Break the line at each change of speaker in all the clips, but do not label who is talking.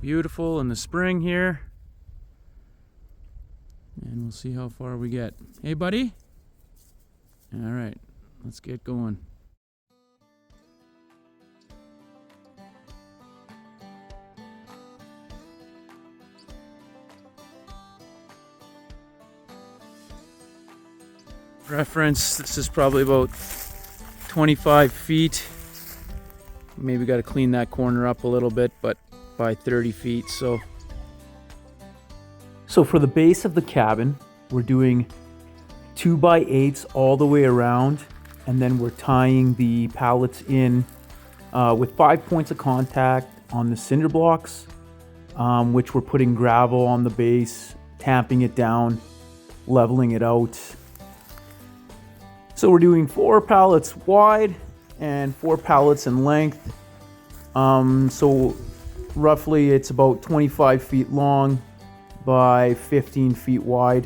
beautiful in the spring here. And we'll see how far we get. Hey, buddy? All right, let's get going. Reference, this is probably about 25 feet. Maybe got to clean that corner up a little bit, but by 30 feet. So for the base of the cabin, we're doing 2x8s all the way around, and then we're tying the pallets in with 5 points of contact on the cinder blocks, which we're putting gravel on the base, tamping it down, leveling it out. So we're doing 4 pallets wide and 4 pallets in length. So roughly it's about 25 feet long by 15 feet wide,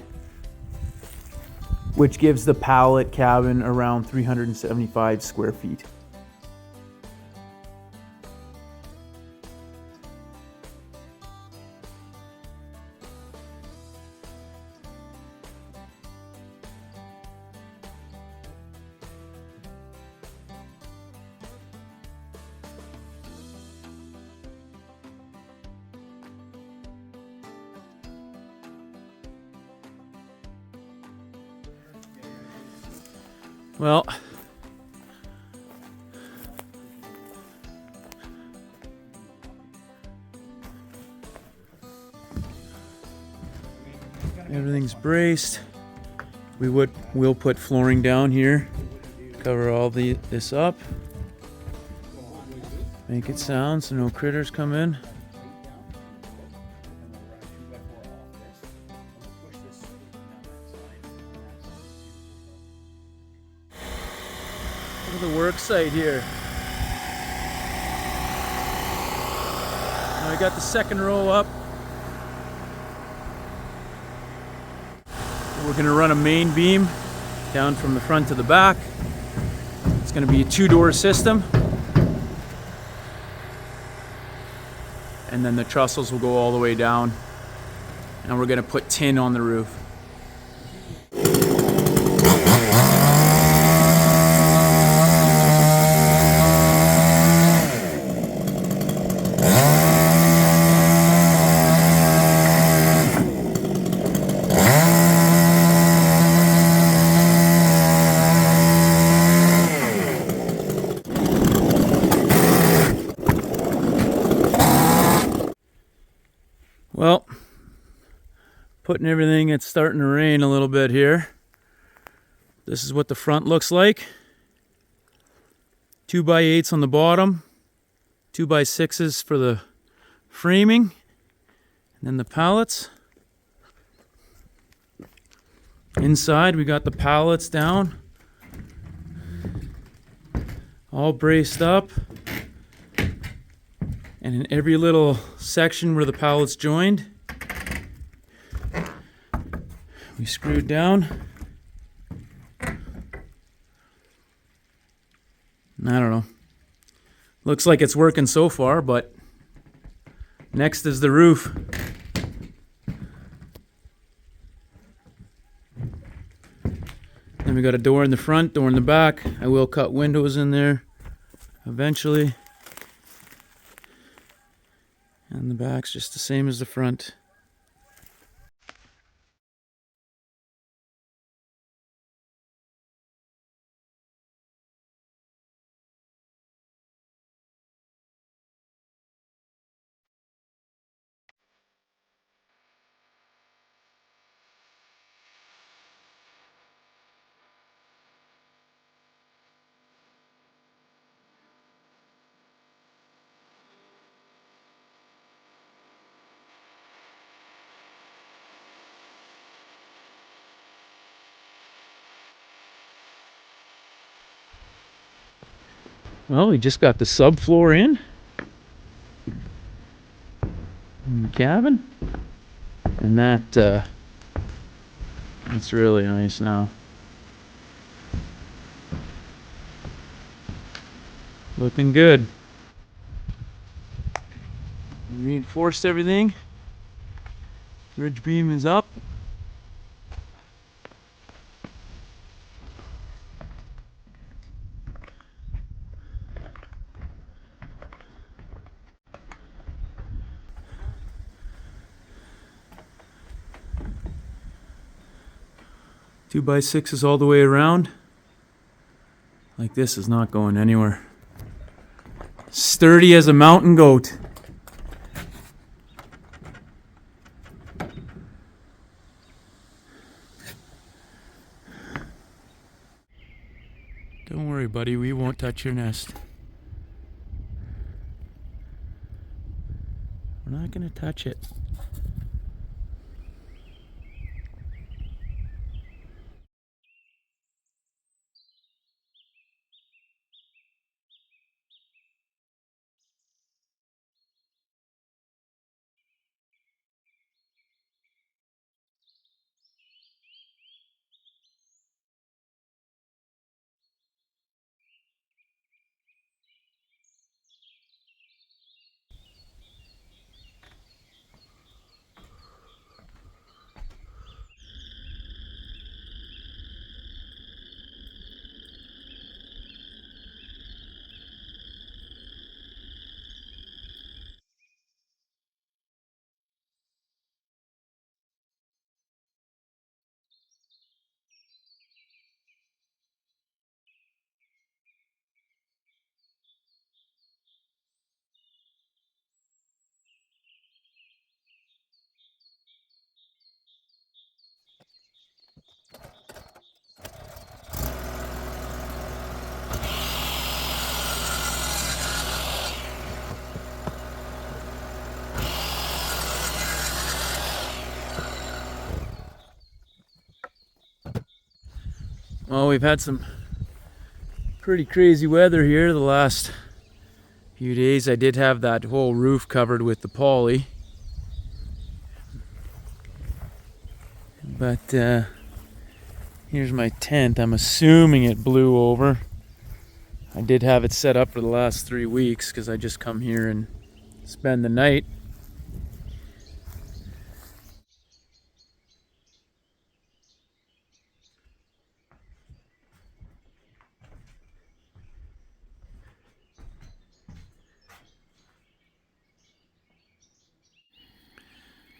which gives the pallet cabin around 375 square feet. Well, everything's braced. We'll put flooring down here, cover all this up, make it sound so no critters come in. Look at the work site here. Now we got the second row up. We're going to run a main beam down from the front to the back. It's going to be a 2-door system. And then the trussels will go all the way down. And we're going to put tin on the roof. Well, putting everything, it's starting to rain a little bit here. This is what the front looks like. 2x8s on the bottom, 2x6s for the framing, and then the pallets. Inside we got the pallets down, all braced up. And in every little section where the pallets joined, we screwed down. I don't know. Looks like it's working so far, but next is the roof. Then we got a door in the front, door in the back. I will cut windows in there eventually. And the back's just the same as the front. Well, we just got the subfloor in the cabin, and that's really nice now. Looking good. Really reinforced everything. Ridge beam is up. Two by sixes all the way around. Like this is not going anywhere. Sturdy as a mountain goat. Don't worry, buddy, we won't touch your nest. We're not gonna touch it. Well, we've had some pretty crazy weather here the last few days. I did have that whole roof covered with the poly. But here's my tent. I'm assuming it blew over. I did have it set up for the last 3 weeks because I just come here and spend the night.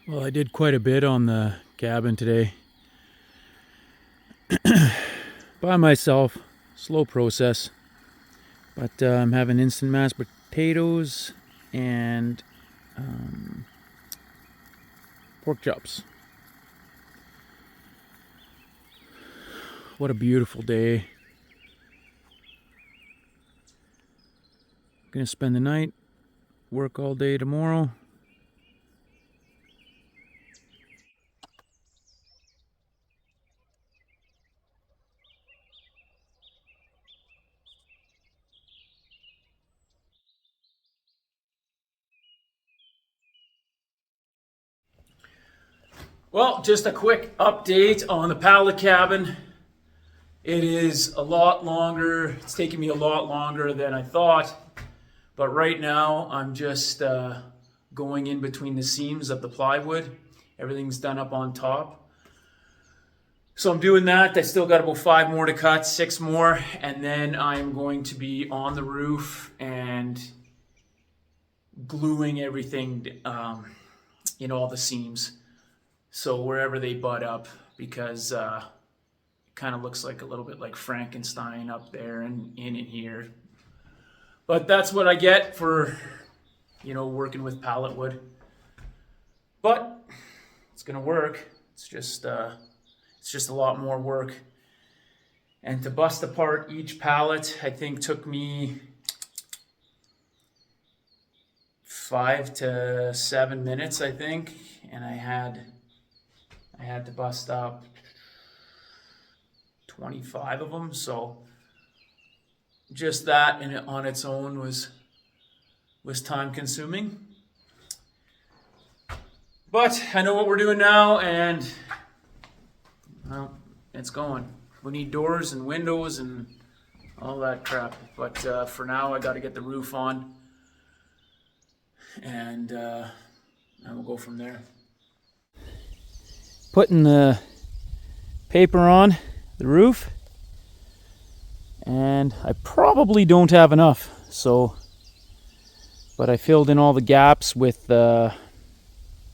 Well, I did quite a bit on the cabin today. By myself, slow process. But I'm having instant mashed potatoes and pork chops. What a beautiful day. Gonna spend the night, work all day tomorrow. Well, just a quick update on the pallet cabin. It is a lot longer. It's taking me a lot longer than I thought. But right now, I'm just going in between the seams of the plywood. Everything's done up on top. So I'm doing that. I still got about 5 more to cut, 6 more. And then I'm going to be on the roof and gluing everything, all the seams. So wherever they butt up, because it kind of looks like a little bit like Frankenstein up there and in here. But that's what I get for, working with pallet wood. But it's gonna work. It's just a lot more work. And to bust apart each pallet, I think took me 5 to 7 minutes, I think, and I had to bust up 25 of them, so just that on its own was time consuming. But I know what we're doing now, and well, it's going. We need doors and windows and all that crap, but for now I got to get the roof on, and and we'll go from there. Putting the paper on the roof, and I probably don't have enough, but I filled in all the gaps with I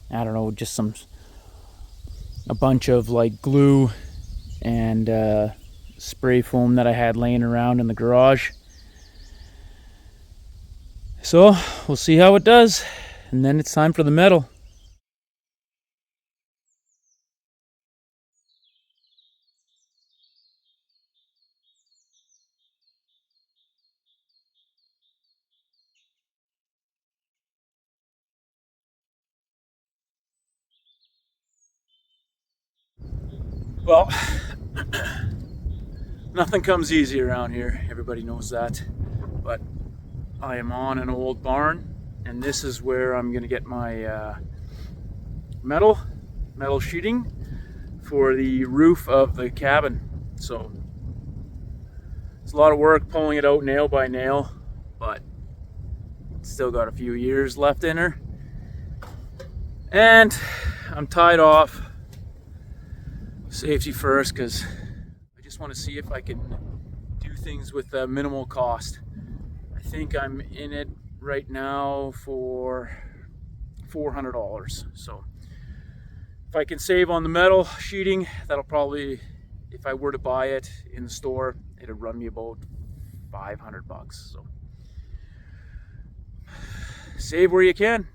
don't know, just a bunch of like glue and spray foam that I had laying around in the garage. So we'll see how it does, and then it's time for the metal. Well, nothing comes easy around here, everybody knows that, but I am on an old barn, and this is where I'm gonna get my metal sheeting for the roof of the cabin. So it's a lot of work pulling it out nail by nail, but still got a few years left in her, and I'm tied off. Safety first, because I just want to see if I can do things with minimal cost. I think I'm in it right now for $400. So if I can save on the metal sheeting, that'll probably, if I were to buy it in the store, it'd run me about $500. So save where you can,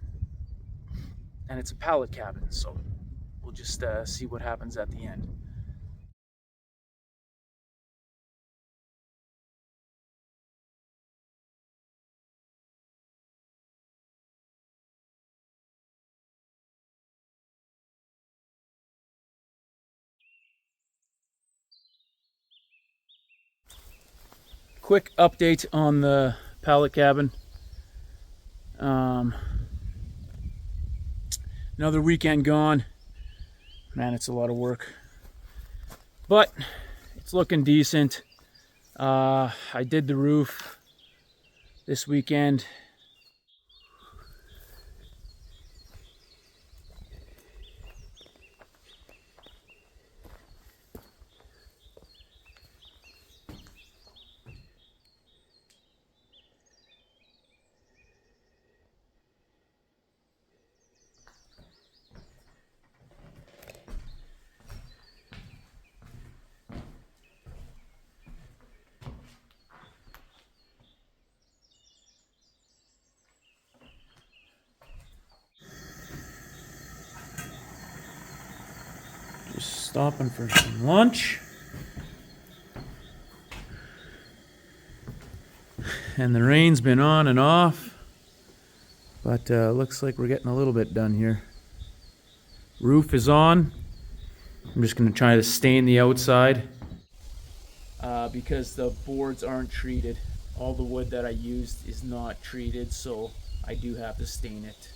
and it's a pallet cabin, so we'll just see what happens at the end. Quick update on the pallet cabin. Another weekend gone. Man, it's a lot of work, but it's looking decent. I did the roof this weekend. Just stopping for some lunch. And the rain's been on and off, but looks like we're getting a little bit done here. Roof is on. I'm just going to try to stain the outside because the boards aren't treated. All the wood that I used is not treated, so I do have to stain it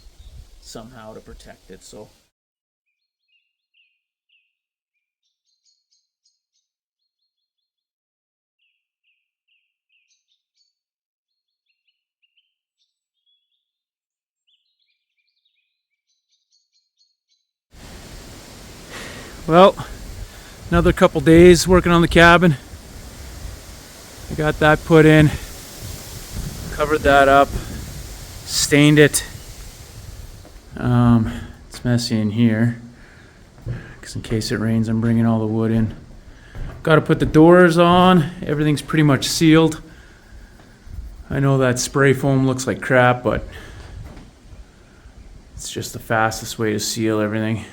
somehow to protect it. So well, another couple days working on the cabin. I got that put in, covered that up, stained it. It's messy in here because in case it rains, I'm bringing all the wood in. Got to put the doors on. Everything's pretty much sealed. I know that spray foam looks like crap, but it's just the fastest way to seal everything.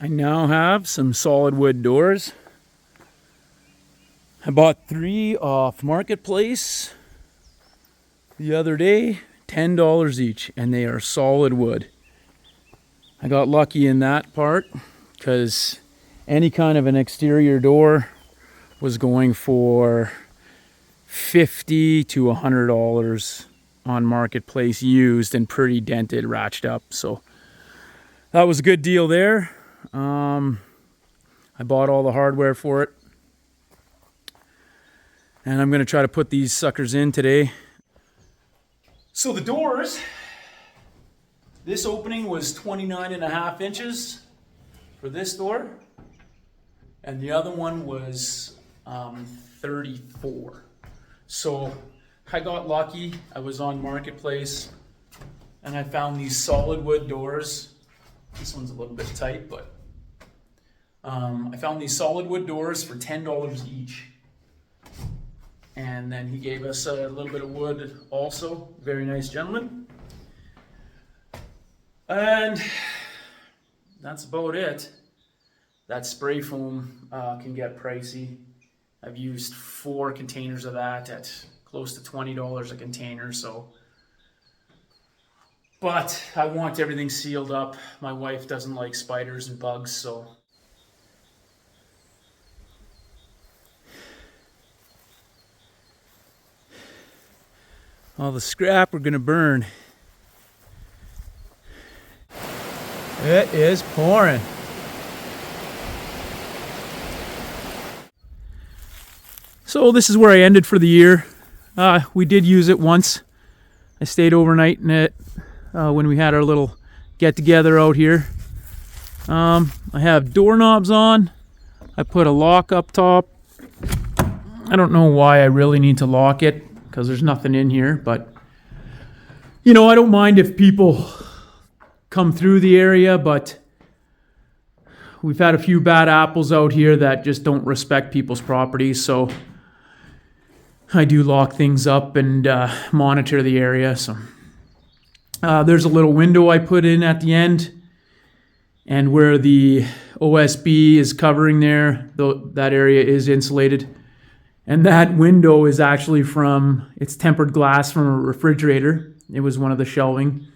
I now have some solid wood doors. I bought 3 off Marketplace the other day, $10 each, and they are solid wood. I got lucky in that part because any kind of an exterior door was going for $50 to $100 on Marketplace used and pretty dented, ratched up. So that was a good deal there. I bought all the hardware for it. And I'm gonna try to put these suckers in today. So the doors, this opening was 29.5 inches for this door, and the other one was 34. So I got lucky. I was on Marketplace and I found these solid wood doors. This one's a little bit tight, but I found these solid wood doors for $10 each. And then he gave us a little bit of wood also. Very nice gentleman. And that's about it. That spray foam can get pricey. I've used 4 containers of that at close to $20 a container, so. But I want everything sealed up. My wife doesn't like spiders and bugs, so. All the scrap we're gonna burn. It is pouring. So this is where I ended for the year. We did use it once. I stayed overnight in it when we had our little get together out here. I have doorknobs on. I put a lock up top. I don't know why I really need to lock it because there's nothing in here, but you know, I don't mind if people come through the area, but we've had a few bad apples out here that just don't respect people's properties, so I do lock things up and monitor the area. So there's a little window I put in at the end, and where the OSB is covering there, that area is insulated. And that window is actually it's tempered glass from a refrigerator. It was one of the shelving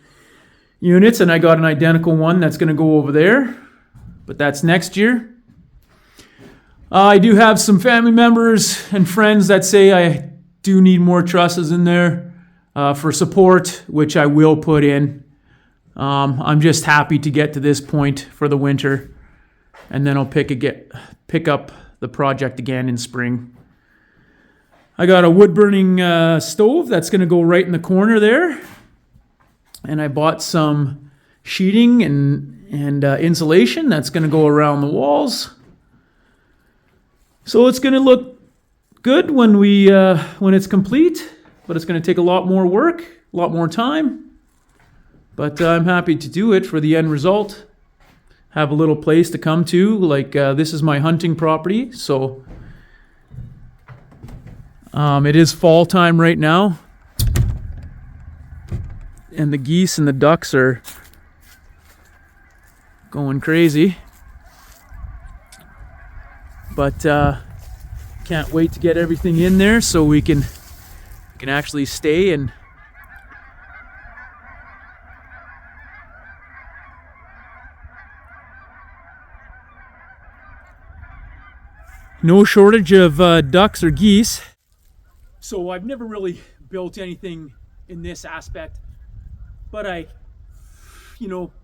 units, and I got an identical one that's going to go over there, but that's next year. I do have some family members and friends that say I do need more trusses in there for support, which I will put in. I'm just happy to get to this point for the winter, and then I'll pick up the project again in spring. I got a wood-burning stove that's going to go right in the corner there, and I bought some sheeting and insulation that's going to go around the walls. So it's going to look good when it's complete, but it's going to take a lot more work, a lot more time. But I'm happy to do it for the end result. Have a little place to come to, like this is my hunting property, so it is fall time right now, and the geese and the ducks are going crazy. But can't wait to get everything in there so we can actually stay and no shortage of ducks or geese. So I've never really built anything in this aspect, but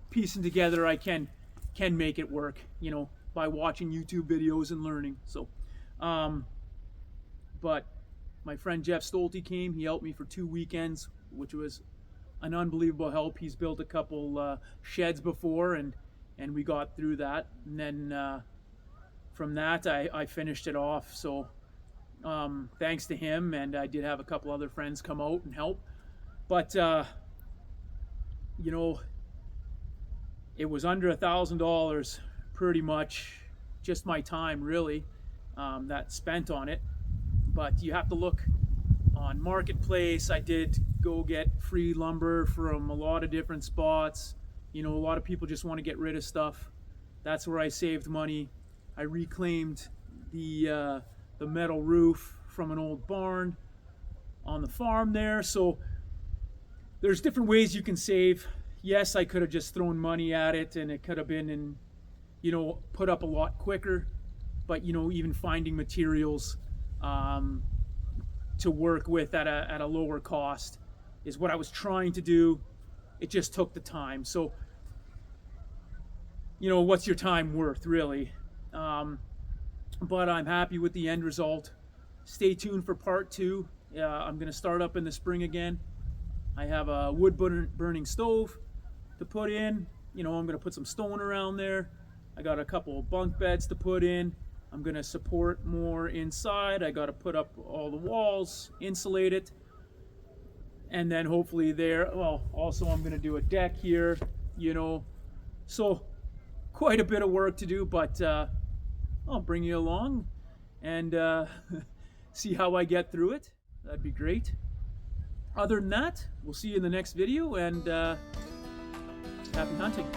piecing together, I can make it work, by watching YouTube videos and learning. So, but my friend Jeff Stolte came. He helped me for 2 weekends, which was an unbelievable help. He's built a couple sheds before, and we got through that. And then from that, I finished it off. So thanks to him, and I did have a couple other friends come out and help. But it was under $1,000 pretty much, just my time really that spent on it. But you have to look on Marketplace. I did go get free lumber from a lot of different spots. A lot of people just want to get rid of stuff. That's where I saved money. I reclaimed the metal roof from an old barn on the farm there. So there's different ways you can save. Yes, I could have just thrown money at it and it could have been put up a lot quicker. But even finding materials to work with at a lower cost is what I was trying to do. It just took the time. So what's your time worth really? But I'm happy with the end result. stay tuned for part 2. I'm gonna start up in the spring again. I have a wood burning stove to put in. You know, I'm gonna put some stone around there. I got a couple of bunk beds to put in. I'm gonna support more inside. I gotta put up all the walls, insulate it, and then hopefully there, well, also I'm gonna do a deck here, you know. So quite a bit of work to do, but I'll bring you along and see how I get through it. That'd be great. Other than that, we'll see you in the next video, and happy hunting.